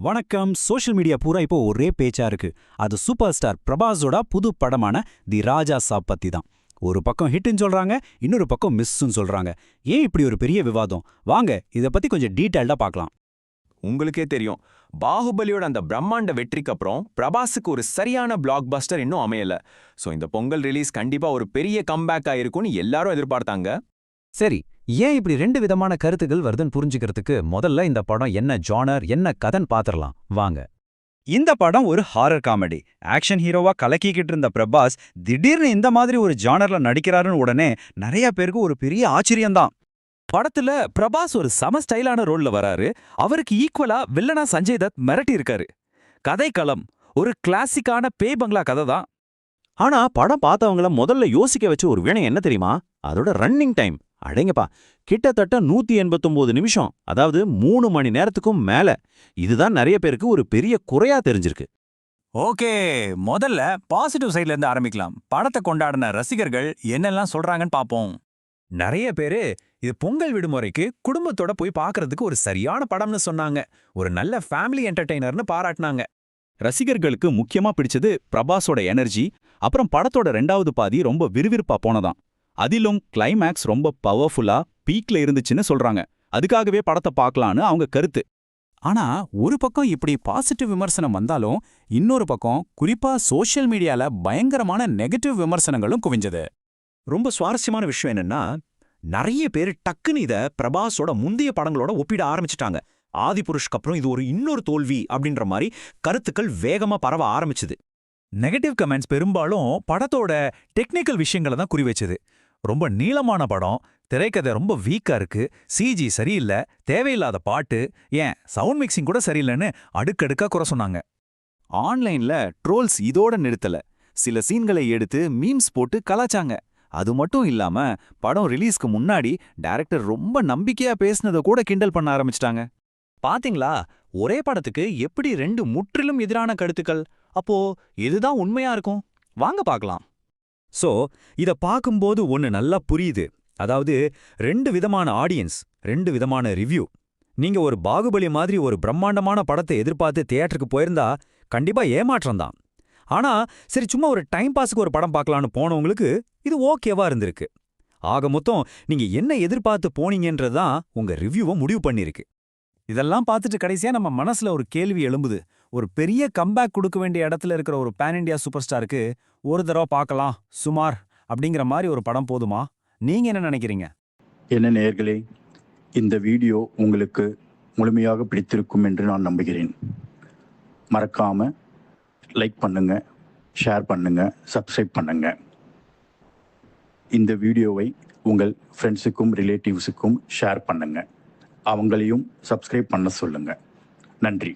வணக்கம். Social media பூரா இப்போ ஒரே பேச்சா இருக்கு. அது சூப்பர் ஸ்டார் பிரபாஸோட புது படமான தி ராஜா சாப் பத்தி தான். ஒரு பக்கம் ஹிட்னு சொல்றாங்க, இன்னொரு பக்கம் மிஸ்ன்னு சொல்றாங்க. ஏன் இப்படி ஒரு பெரிய விவாதம்? வாங்க இத பத்தி கொஞ்சம் டீடைல்டா பார்க்கலாம். உங்களுக்கே தெரியும், பாகுபலியோட அந்த பிரம்மாண்ட வெற்றிக்கு அப்புறம் பிரபாஸுக்கு ஒரு சரியான பிளாக் பஸ்டர் இன்னும் அமையல. சோ இந்த பொங்கல் ரிலீஸ் கண்டிப்பா ஒரு பெரிய கம்பேக் ஆயிருக்கும்னு எல்லாரும் எதிர்பார்த்தாங்க. சரி, ஏன் இப்படி ரெண்டு விதமான கருத்துகள் வருதுன்னு புரிஞ்சுக்கிறதுக்கு முதல்ல இந்த படம் என்ன ஜானர், என்ன கதைன்னு பாத்திரலாம் வாங்க. இந்த படம் ஒரு ஹாரர் காமெடி. ஆக்ஷன் ஹீரோவா கலக்கிக்கிட்டு இருந்த பிரபாஸ் திடீர்னு இந்த மாதிரி ஒரு ஜானர்ல நடிக்கிறாருன்னு உடனே நிறைய பேருக்கு ஒரு பெரிய ஆச்சரியம்தான். படத்துல பிரபாஸ் ஒரு சம ஸ்டைலான ரோல்ல வராரு. அவருக்கு ஈக்குவலா வில்லனா சஞ்சய் தத் மிரட்டி இருக்காரு. கதைக்களம் ஒரு கிளாசிக்கான பேய் பங்களா கதை தான். ஆனா படம் பார்த்தவங்கள முதல்ல யோசிக்க வச்ச ஒரு விஷயம் என்ன தெரியுமா? அதோட ரன்னிங் டைம். அடேங்கப்பா, கிட்டத்தட்ட 189 நிமிஷம், அதாவது 3 மணி நேரத்துக்கும் மேல. இதுதான் நிறைய பேருக்கு ஒரு பெரிய குறையா தெரிஞ்சிருக்கு. ஓகே, முதல்ல பாசிட்டிவ் சைட்ல இருந்து ஆரம்பிக்கலாம். படத்தை கொண்டாடின ரசிகர்கள் என்னெல்லாம் சொல்றாங்கன்னு பாப்போம். நிறைய பேரு இது பொங்கல் விடுமுறைக்கு குடும்பத்தோட போய் பார்க்கறதுக்கு ஒரு சரியான படம்னு சொன்னாங்க. ஒரு நல்ல ஃபேமிலி என்டர்டெய்னர்னு பாராட்டினாங்க. ரசிகர்களுக்கு முக்கியமா பிடிச்சது பிரபாஸோட எனர்ஜி. அப்புறம் படத்தோட 2வது பாதி ரொம்ப விறுவிறுப்பா போனதான். அதிலும் கிளைமேக்ஸ் ரொம்ப பவர்ஃபுல்லா பீக்ல இருந்துச்சுன்னு சொல்றாங்க. அதுக்காகவே படத்தை பார்க்கலான்னு அவங்க கருத்து. ஆனா ஒரு பக்கம் இப்படி பாசிட்டிவ் விமர்சனம் வந்தாலும் இன்னொரு பக்கம் குறிப்பா சோஷியல் மீடியால பயங்கரமான நெகட்டிவ் விமர்சனங்களும் குவிஞ்சது. ரொம்ப சுவாரஸ்யமான விஷயம் என்னன்னா, நிறைய பேர் டக்குன்னு இத பிரபாஸோட முந்தைய படங்களோட ஒப்பிட ஆரம்பிச்சிட்டாங்க. ஆதிபுருஷ்க்கு அப்புறம் இது ஒரு இன்னொரு தோல்வி அப்படின்ற மாதிரி கருத்துக்கள் வேகமா பரவ ஆரம்பிச்சுது. நெகட்டிவ் கமெண்ட்ஸ் பெரும்பாலும் படத்தோட டெக்னிக்கல் விஷயங்களை தான் குறி வச்சது. ரொம்ப நீளமான படம், திரைக்கதை ரொம்ப வீக்கா இருக்கு, சிஜி சரியில்லை, தேவையில்லாத பாட்டு, ஏன் சவுண்ட் மிக்சிங் கூட சரியில்லைன்னு அடுக்கடுக்கா குறை சொன்னாங்க. ஆன்லைன்ல ட்ரோல்ஸ் இதோட நிறுத்தல. சில சீன்களை எடுத்து மீம்ஸ் போட்டு கலாச்சாங்க. அது மட்டும் இல்லாம படம் ரிலீஸ்க்கு முன்னாடி டைரக்டர் ரொம்ப நம்பிக்கையா பேசினதை கூட கிண்டல் பண்ண ஆரம்பிச்சிட்டாங்க. பாத்தீங்களா, ஒரே படத்துக்கு எப்படி ரெண்டு முற்றிலும் எதிரான கருத்துக்கள்? அப்போ இதுதான் உண்மையா இருக்கும். வாங்க பார்க்கலாம். சோ இத பார்க்கும்போது ஒன்னு நல்லா புரியுது. அதாவது 2 விதமான ஆடியன்ஸ், 2 விதமான ரிவ்யூ. நீங்க ஒரு பாகுபலி மாதிரி ஒரு பிரம்மாண்டமான படத்தை எதிர்பார்த்து தியேட்டருக்கு போயிருந்தா கண்டிப்பா ஏமாற்றம்தான். ஆனா சரி, சும்மா ஒரு டைம் பாஸுக்கு ஒரு படம் பார்க்கலான்னு போனவங்களுக்கு இது ஓகேவா இருந்திருக்கு. ஆக மொத்தம் நீங்க என்ன எதிர்பார்த்து போனீங்கன்றதுதான் உங்க ரிவ்யூவை முடிவு பண்ணிருக்கு. இதெல்லாம் பார்த்துட்டு கடைசியா நம்ம மனசுல ஒரு கேள்வி எழும்புது. ஒரு பெரிய கம்பேக் கொடுக்க வேண்டிய இடத்துல இருக்கிற ஒரு பேன் இண்டியா சூப்பர் ஸ்டாருக்கு ஒரு தடவை பார்க்கலாம் சுமார் அப்படிங்கிற மாதிரி ஒரு படம் போதுமா? நீங்க என்ன நினைக்கிறீங்க? என்ன நேயர்களே, இந்த வீடியோ உங்களுக்கு முழுமையாக பிடித்திருக்கும் என்று நான் நம்புகிறேன். மறக்காம லைக் பண்ணுங்க, ஷேர் பண்ணுங்க, சப்ஸ்கிரைப் பண்ணுங்க. இந்த வீடியோவை உங்கள் ஃப்ரெண்ட்ஸுக்கும் ரிலேட்டிவ்ஸுக்கும் ஷேர் பண்ணுங்க. அவங்களையும் சப்ஸ்கிரைப் பண்ண சொல்லுங்க. நன்றி.